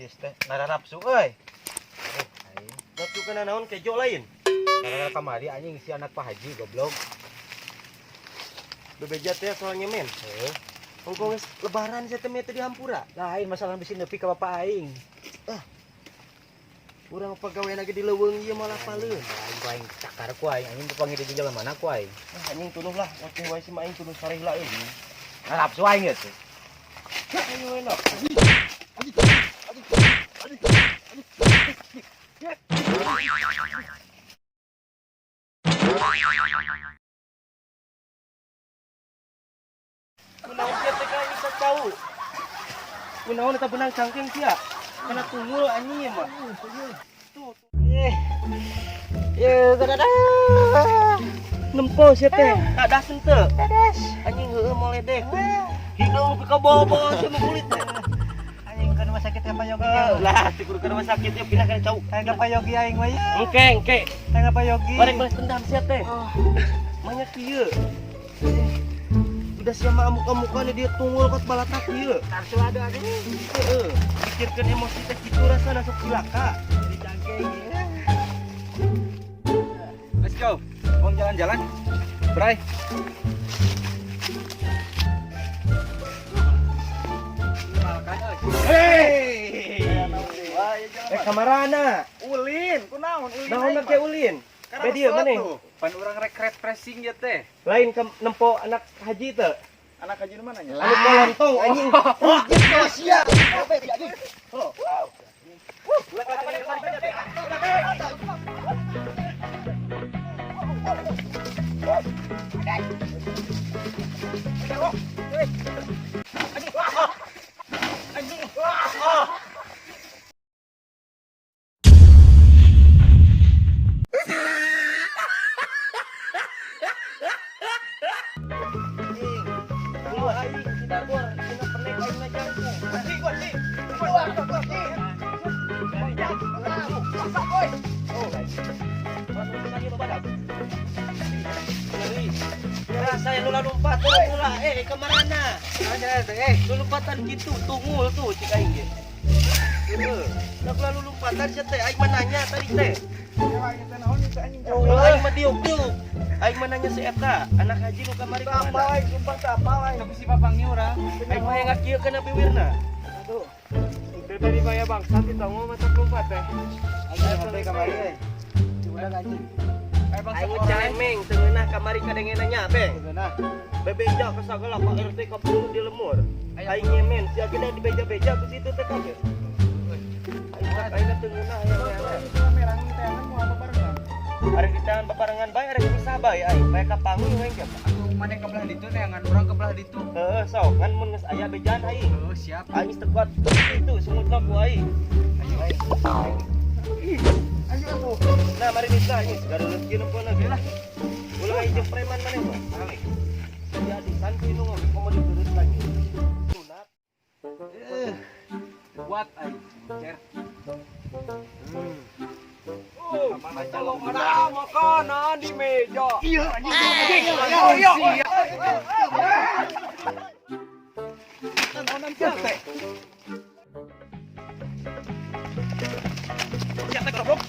geus teh nara nafsu euy. Nafsu kana naon kejo lain. Karena kamari anjing si anak Pak Haji goblok. Bebeja teh soalnya men. Heeh. Engko geus lebaran sia teh teh di hampura. Lain masalah bisi nepi ka bapak aing. Urang pagawean lagi di leuweung ieu malah paleun. Aing cakar ku aing anjing panggil di jalan mana ku aing. Anjing tunuh lah, oke wae si aing tunuh sarehla euy. Nafsu aing geus. Ayo enak. Kunaon sia teh ka bisa tahu. Kunaon eta benang cangkeng sia? Kana tunggul anjing ieu mah. Tuh. Ye gadada. Nempo sia teh. Kadas henteu. Kadas. Anjing heueuh moledek. Hidung ka bawa-bawa sia mah kulit teh. Anjing ke rumah sakit ya Pak Yogi. Lah, ti kudu ke rumah sakit ya pindah ka jauh. Aing Pak Yogi aing mah. Engke. Aing Pak Yogi. Bareng balas dendam sia teh. Manya kieu. Udah sia mah muka-mukana dia tunggul kot balatak kieu. Nafsu ada anjing. Heeh. Pikirkeun emosi teh kitu rasana sok cilaka. Di cangkeng ya. Let's go. Mau jalan-jalan. Bray. Hei. Kamarana. Ulin, kunaon ulin? Naon ke ulin? Be dieu maneh. Pan urang rek refreshing ya teh. Lain ke nempo anak haji teh. Anak haji mana nya? Anu kolontong anjing. Gitu sia. Oh. Saya nu lompat ulah kemarana? Ada Nu lompatan kitu tungul tuh cik aing ge. Heeh. Nak lalu lompatan sia teh aing mah nanya tadi teh. Aing mah diuk-diuk. Aing mah nanya si eta, anak haji nu kamari ka mana? aing sumpah teh apa aing. Tapi si papangnya urang. Aing mah yang kieu kana biwirna. Aduh. Itu tadi mah ya bangsat kita mau matak lompat teh. Aing sampai kamari euy. Udah anjing. Aing celemeng teungeunah kamari kadengenanya beng. Nah, Bebeja ka sagala Pak RT ka perlu di lemur. Aing nyemen sia gede di beja-beja ku situ teh kabeh. Aing teungeunah aya merang teh mau apa barengan? Arek di tangan babarengan bae arek bisa bae aing bae ka panggul we ge. Atuh mana yang kebelah ditu teh ngan urang kebelah ditu. Heeh sok ngan mun geus aya bejaan aing. Oh, siap. Aing teu kuat itu semutna ku aing. Ayo atuh. Nah mari bisa ini segala rezeki nempel lagi lah. Ulah aing jeung preman maneh mah. Alek. Jadi santuy nu ngomong komo diteruskan ieu. Sunat. Buat aing. Cer. Kalau ada makanan di meja. Iya anjing. Iya. Nonton siapa? Siapa goblok?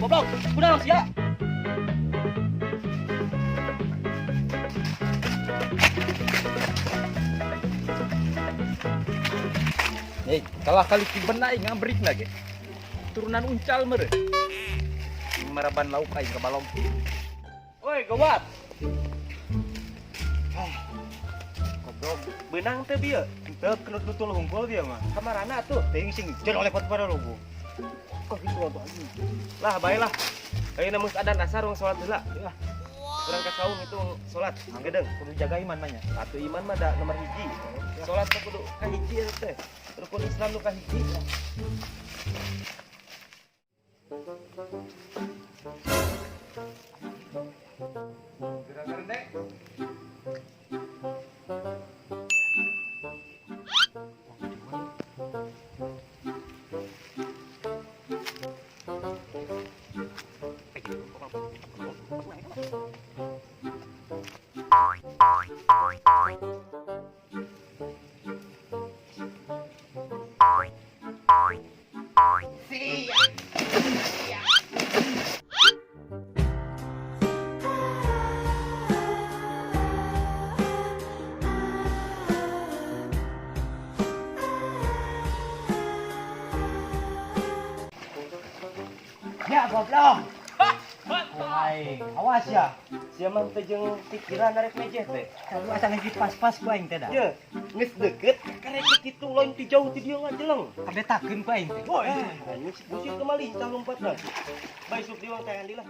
Goblok, kunaon sia? Kalah kali kibena aing ngabrik lagi. Turunan uncal mere. Maraban lauk aing ka balong. Woi, gawat. Goblok, benang teh bieu. Teu kena tutul hungkul dia mah. Kamarana tuh. Teuing sing jeung oleh pada logo. Kok gitu atuh anjing. Lah, baiklah. Ayeuna mus adan asar rong salat heula. kurang kasaung itu sholat gedeng. Kudu jaga iman banyak. Atau iman mah da nomor hiji. Sholat mah kudu kahiji teh. Rukun Islam nu kahiji. Gerak rendek. Ya goblok. Hai, awas ya. Siapa teh jeung pikiran narek meja teh. Kalau asal lagi pas-pas ku aing teh dah. Ya, geus deukeut karek kitu lain ti jauh ti dieu ngajeleng. Kabetakeun ku aing teh. Anjing busit kemali cah lompatna. Bae sok diwang teh andi lah.